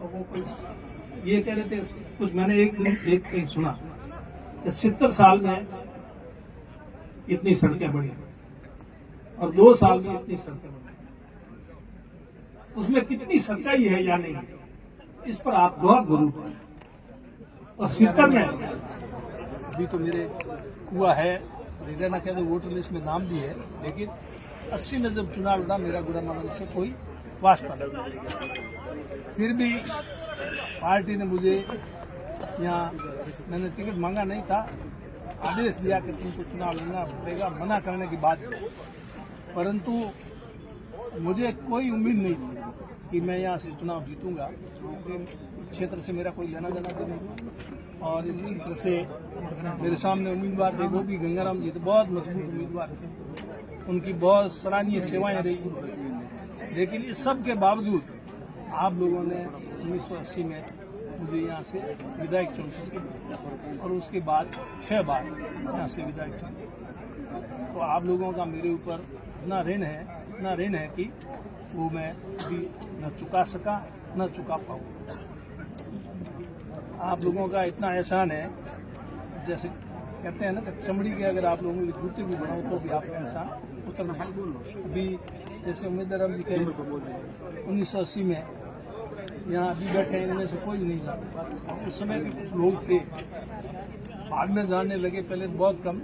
वो कोई ये कह रहे थे कुछ, मैंने एक सुना कि 70 साल में इतनी सड़कें बनी और 2 साल में इतनी सड़कें बनी, उसमें कितनी सच्चाई है या नहीं, इस पर आप गौर जरूर करें। और 70 में अभी तो मेरे हुआ है, इधर ना कहते वोटर लिस्ट में नाम भी है, लेकिन 80 में जब चुनाव लड़ा मेरा गुड़ामानंद से कोई वास्ता नहीं। फिर भी पार्टी ने मुझे यहाँ, मैंने टिकट मांगा नहीं था, आदेश दिया कि तुमको चुनाव लड़ना पड़ेगा, मना करने की बात, परंतु मुझे कोई उम्मीद नहीं थी कि मैं यहाँ से चुनाव जीतूंगा, क्योंकि इस क्षेत्र से मेरा कोई लेना देना नहीं, और इस क्षेत्र से मेरे सामने उम्मीदवार थे वो भी गंगाराम जी, तो बहुत मजबूत उम्मीदवार थे, उनकी बहुत सराहनीय सेवाएं रही। लेकिन इस सब के बावजूद आप लोगों ने 1980 में मुझे यहाँ से विधायक चुन सके और उसके बाद 6 बार यहाँ से विधायक चुन। तो आप लोगों का मेरे ऊपर इतना ऋण है कि वो मैं अभी न चुका सका न चुका पाऊँ। आप लोगों का इतना एहसान है, जैसे कहते हैं ना कि चमड़ी के अगर आप लोगों के जूते भी बनाओ तो भी आपका एहसान उतर नहीं। अभी जैसे उम्मीदवार जी के 1980 में यहाँ अभी बैठे इनमें से कोई नहीं जानता, उस समय भी कुछ लोग थे, बाद में जानने लगे, पहले बहुत कम।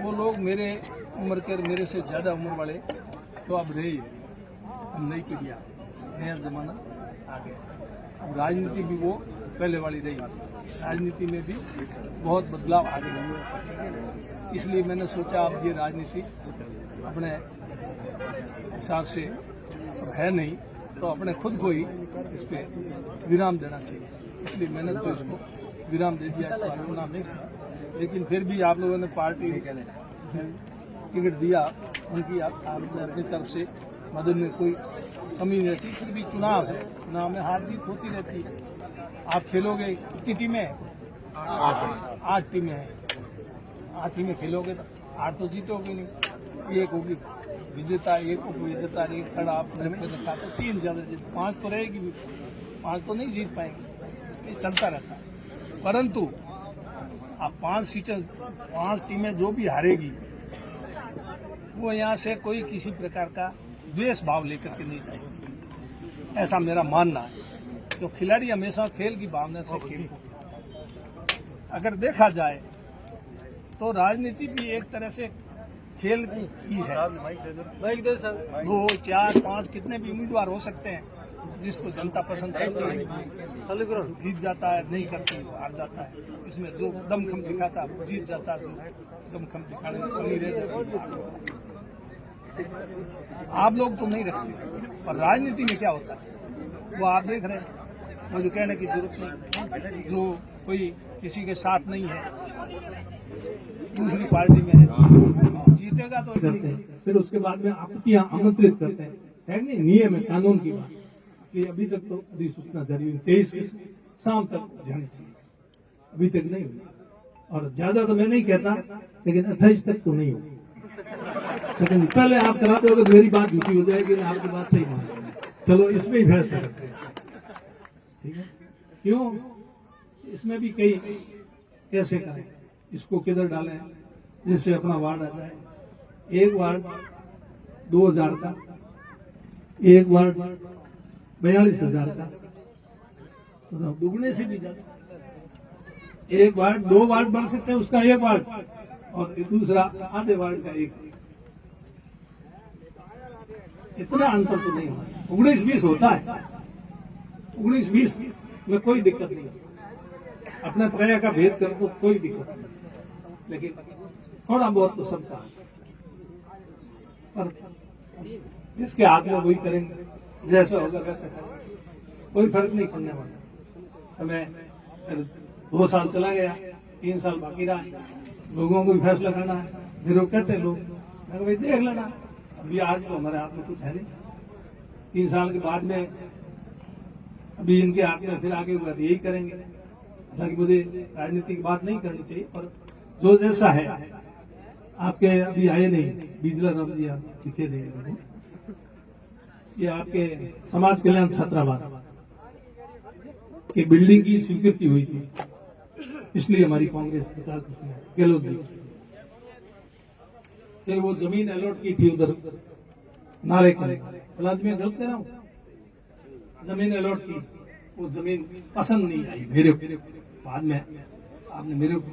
वो लोग मेरे उम्र के, मेरे से ज़्यादा उम्र वाले तो अब रहे ही, अब नई पीढ़ी, नया जमाना आ गया। अब राजनीति भी वो पहले वाली रही, राजनीति में भी बहुत बदलाव आ गया। इसलिए मैंने सोचा अब ये राजनीति अपने हिसाब से अब है नहीं, तो अपने खुद को ही इस पे विराम देना चाहिए। इसलिए मैंने तो इसको विराम दे दिया, इस बार चुनाव में। लेकिन फिर भी आप लोगों ने पार्टी टिकट दिया, उनकी आपने अपनी तरफ से मदद में कोई कमी नहीं रहती। फिर भी चुनाव है, चुनाव में हार जीत होती रहती है। आप खेलोगे, कितनी टीमें हैं? 8 टीमें हैं। 8 टीमें खेलोगे तो 8 तो जीतोगे नहीं, एक होगी विजेता, एक उपविजेता, एक थर्ड, आप रखा तो 3 ज्यादा जीत, 5 तो रहेगी, 5 तो नहीं जीत पाएंगे, इसलिए चलता रहता है। परंतु आप 5 टीमें जो भी हारेगी वो यहाँ से कोई किसी प्रकार का द्वेष भाव लेकर के नहीं जाएगी, ऐसा मेरा मानना है। तो खिलाड़ी हमेशा खेल की भावना से खेल, अगर देखा जाए तो राजनीति भी एक तरह से खेल ही है। 2, 4, 5 कितने भी उम्मीदवार हो सकते हैं, जिसको जनता पसंद करती है जीत जाता है, नहीं करती हार जाता है। इसमें जो दमखम दिखाता है वो जीत जाता है, जो दमखम दिखाने में कमी रह जाती। आप लोग तो नहीं रखते, पर राजनीति में क्या होता है वो आप देख रहे हैं। मुझे कहने की जरूरत नहीं, जो कोई किसी के साथ नहीं है, दूसरी पार्टी में है, जीतेगा तो करते हैं, फिर उसके बाद में आपत्तियां आमंत्रित करते हैं, है नहीं, नियम है, कानून की बात। कि अभी तक तो अधिसूचना जारी हुई 23 की शाम तक जानी चाहिए, अभी तक नहीं हुई। और ज्यादा तो मैं नहीं कहता, लेकिन 28 तक तो नहीं होगी। लेकिन पहले आप कराते हो तो मेरी बात झूठी हो जाएगी, आपकी बात सही नहीं। चलो इसमें ही फैसला करते हैं, ठीक है? क्यों? इसमें भी कई कैसे करें, इसको किधर डालें जिससे अपना वार्ड आ जाए। एक वार्ड 2000 का, एक वार्ड 42,000 का, तो दुगने से भी ज्यादा। एक वार्ड 2 वार्ड बन सकते हैं, उसका 1 वार्ड, और दूसरा आधे वार्ड का 1। इतना अंतर तो नहीं होता। 19-20 होता है, 19-20 में कोई दिक्कत नहीं, अपने प्रया का भेद कर तो कोई दिक्कत नहीं, लेकिन थोड़ा बहुत तो सबका, पर जिसके हाथ में वही करेंगे, जैसा होगा वैसा करेंगे, कोई फर्क नहीं पड़ने वाला। समय 2 साल चला गया, 3 साल बाकी रहा, लोगों को भी फैसला करना है। फिर वो कहते लोग, मैं भाई देख लेना, अभी आज तो हमारे हाथ में कुछ है नहीं, 3 साल के बाद में अभी इनके हाथ में, फिर आगे हुआ यही करेंगे। हालांकि मुझे राजनीति की बात नहीं करनी चाहिए, पर जो जैसा है, आपके अभी आए नहीं बिजला राम जी, आप लिखे देंगे, ये आपके समाज कल्याण छात्रावास, कि बिल्डिंग की स्वीकृति हुई थी, इसलिए हमारी कांग्रेस सरकार किसने गहलोत जी, फिर वो जमीन अलॉट की थी उधर नाले के हालात में गलत कह रहा हूं, जमीन अलॉट की, वो जमीन पसंद नहीं आई मेरे को, बाद में आपने मेरे को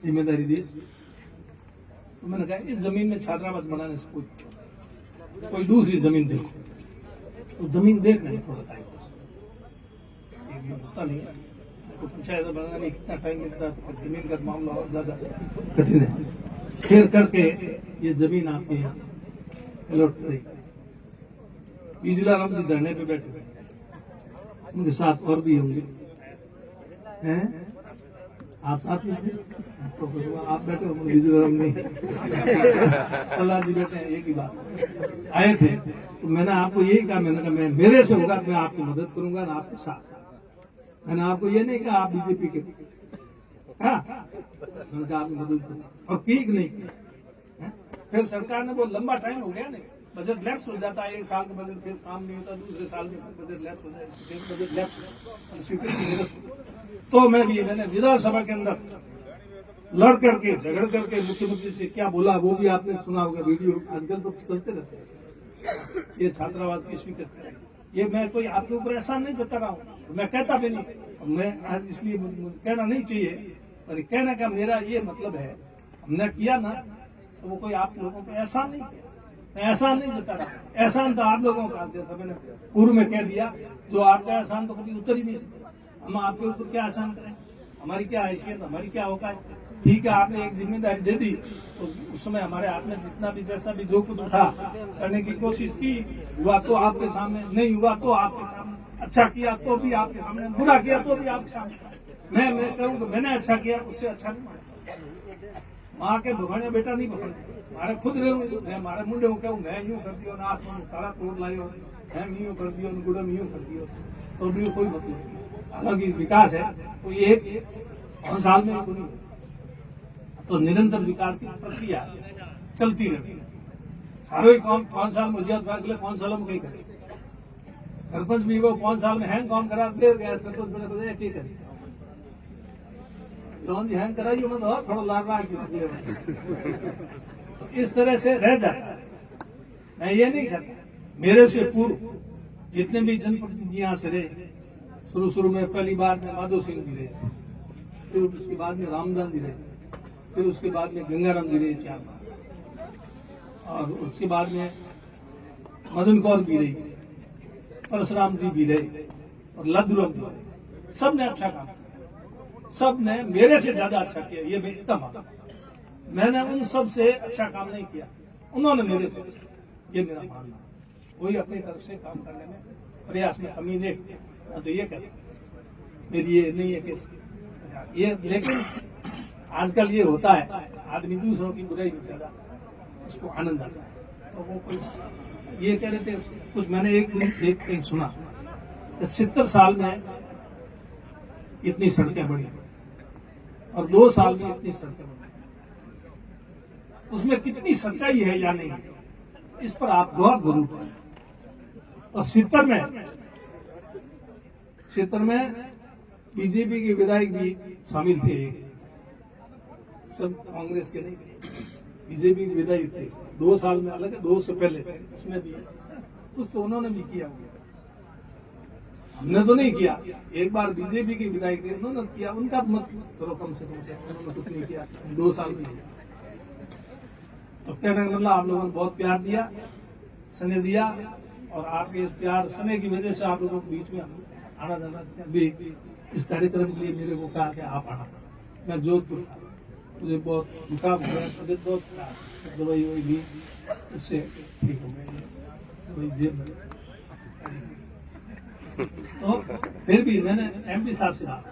जिम्मेदारी दी, तो मैंने कहा इस जमीन में छात्रावास बनाने से कोई दूसरी जमीन देखो, तो जमीन देखना है थोड़ा टाइम होता नहीं है, तो पंचायत बनाने कितना टाइम मिलता है, तो जमीन का मामला और ज्यादा कठिन है। फिर करके ये जमीन आपके यहाँ अलॉट करी, विजिला जी धरने पे बैठे, उनके साथ और भी होंगे, हैं आप साथ में तो आप बैठे हो, विजिला नहीं अल्लाह जी बैठे हैं, एक ही बात आए थे, तो मैंने आपको यही कहा, मैंने कहा मैं मेरे से होगा मैं आपकी मदद करूंगा ना आपके साथ, मैंने आपको ये नहीं कहा आप बीजेपी के, मैंने कहा आपकी मदद करूंगा और ठीक नहीं किया। फिर सरकार ने वो लंबा टाइम हो गया नहीं, बजट लैप्स हो जाता है, एक साल का बजट फिर काम नहीं होता, दूसरे साल में बजट लैप्स हो जाए, फिर बजट लैप्स स्वीकृति, तो मैंने विधानसभा के अंदर लड़ करके झगड़ करके मुख्यमंत्री से क्या बोला वो भी आपने सुना होगा, वीडियो आजकल तो चलते रहते हैं, ये छात्रावास की स्वीकृति, ये मैं कोई आपके ऊपर एहसान नहीं जता रहा हूँ, मैं कहता भी नहीं, मैं इसलिए कहना नहीं चाहिए, पर कहने का मेरा ये मतलब है, हमने किया ना तो वो कोई आप लोगों को एहसान नहीं किया, मैं एहसान नहीं जता रहा, एहसान तो आप लोगों का, जैसा मैंने पूर्व में कह दिया, जो आपका एहसान तो कभी उतर ही नहीं सकता, हम आपके ऊपर क्या एहसान करें, हमारी क्या हैसियत, हमारी क्या औकात, ठीक है आपने एक जिम्मेदारी दे दी, तो उस समय हमारे हाथ में जितना भी जैसा भी जो कुछ उठा करने की कोशिश की, हुआ तो आपके सामने, नहीं हुआ तो आपके सामने, अच्छा किया तो भी आपके सामने, बुरा किया तो भी आपके सामने, मैं कहूँ तो मैंने अच्छा किया, उससे अच्छा नहीं, माँ के भगवान बेटा नहीं पकड़ते, मारे खुद रहे मारे मुंडे हूँ कहूँ मैं यूं कर दियो, आसमान तारा तोड़ लाइयो, मैं यूं कर दियो, गुड़म यूं कर दियो, तो भी कोई मतलब नहीं, हालांकि विकास है तो ये 5 साल में नहीं, तो निरंतर विकास की प्रक्रिया चलती रहती है, सारे काम 5 साल में हो जाए, अगले 5 सालों में कहीं करे, सरपंच भी वो 5 साल में हैंग काम करा दे गया, सरपंच बने क्या करे, लोन जी हैंग कराइए मतलब थोड़ा लाभ आ तो इस तरह से रह जाता है, मैं ये नहीं कहता, मेरे से पूर्व जितने भी जनप्रतिनिधि यहाँ से रहे, शुरू में पहली बार में माधो सिंह जी रहे, फिर उसके बाद में रामदान जी रहे, फिर उसके बाद में गंगाराम जी रहे 4 बार, और उसके बाद में मदन कौर भी रही, परशुराम जी भी रहे और लद्दुराम जी रहे, सब ने अच्छा काम, सब ने मेरे से ज्यादा अच्छा किया, ये मैं इतना मानता, मैंने उन सब से अच्छा काम नहीं किया, उन्होंने मेरे से अच्छा, ये मेरा मानना, कोई अपनी तरफ से काम करने में प्रयास में कमी नहीं, तो ये कहते मेरी ये नहीं है कि ये, लेकिन आजकल ये होता है आदमी दूसरों की बुराई में ज्यादा उसको आनंद आता है, तो वो कोई ये कह रहे थे कुछ, मैंने एक कहीं सुना 70 साल में इतनी सड़कें बनी और 2 साल में इतनी सड़कें बनी, उसमें कितनी सच्चाई है या नहीं, इस पर आप गौर जरूर करें। और 70 में बीजेपी के विधायक भी शामिल थे, सब कांग्रेस के नहीं, बीजेपी के विधायक थे, 2 साल में अलग है, 2 से पहले उसमें भी कुछ तो उन्होंने भी किया, हमने तो नहीं किया, एक बार बीजेपी के विधायक थे उन्होंने किया, उनका मत करो कम से कम, उन्होंने कुछ नहीं किया 2 साल में, तो कहने का मतलब आप लोगों ने बहुत प्यार दिया, स्नेह दिया, और आपके इस प्यार स्नेह की वजह से आप लोगों के बीच में आना जाना भी, इस कार्यक्रम के लिए मेरे को कहा कि आप आना, मैं जोधपुर मुझे बहुत जुकाम हो गया, तबियत बहुत खराब, दवाई वही दी, उससे ठीक हो गई, वही जेब तो फिर भी मैंने एमपी साहब से कहा,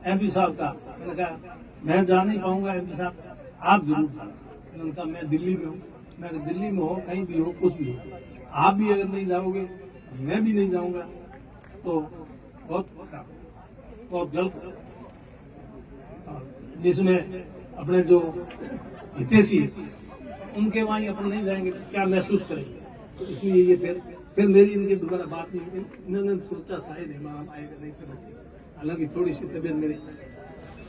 एमपी साहब का मैंने कहा मैं जा नहीं पाऊंगा, एमपी साहब आप जरूर जाना, मैंने कहा मैं दिल्ली में हूँ, मैं दिल्ली में हो कहीं भी हो कुछ भी हो, आप भी अगर नहीं जाओगे मैं भी नहीं जाऊंगा, तो बहुत गलत, जिसमें अपने जो हितैषी उनके वहां अपन नहीं जाएंगे क्या महसूस करेंगे, तो इसलिए ये फिर मेरी इनकी दोबारा बात नहीं हुई, इन्होंने सोचा शायद हम आएगा नहीं, हालांकि थोड़ी सी तबीयत मेरी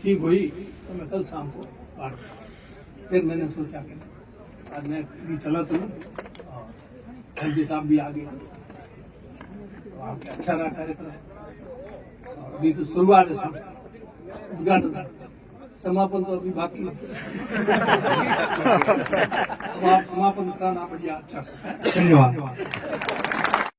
ठीक हुई तो मैं कल शाम को बाहर गया। फिर मैंने सोचा कि आज मैं भी चला चलूँ और एमपी साहब भी आ गए, तो आपके अच्छा रहा कार्यक्रम। और अभी तो शुरुआत है, उद्घाटन, समापन तो अभी बाकी है। तो आप समापन कराना बढ़िया अच्छा से। धन्यवाद।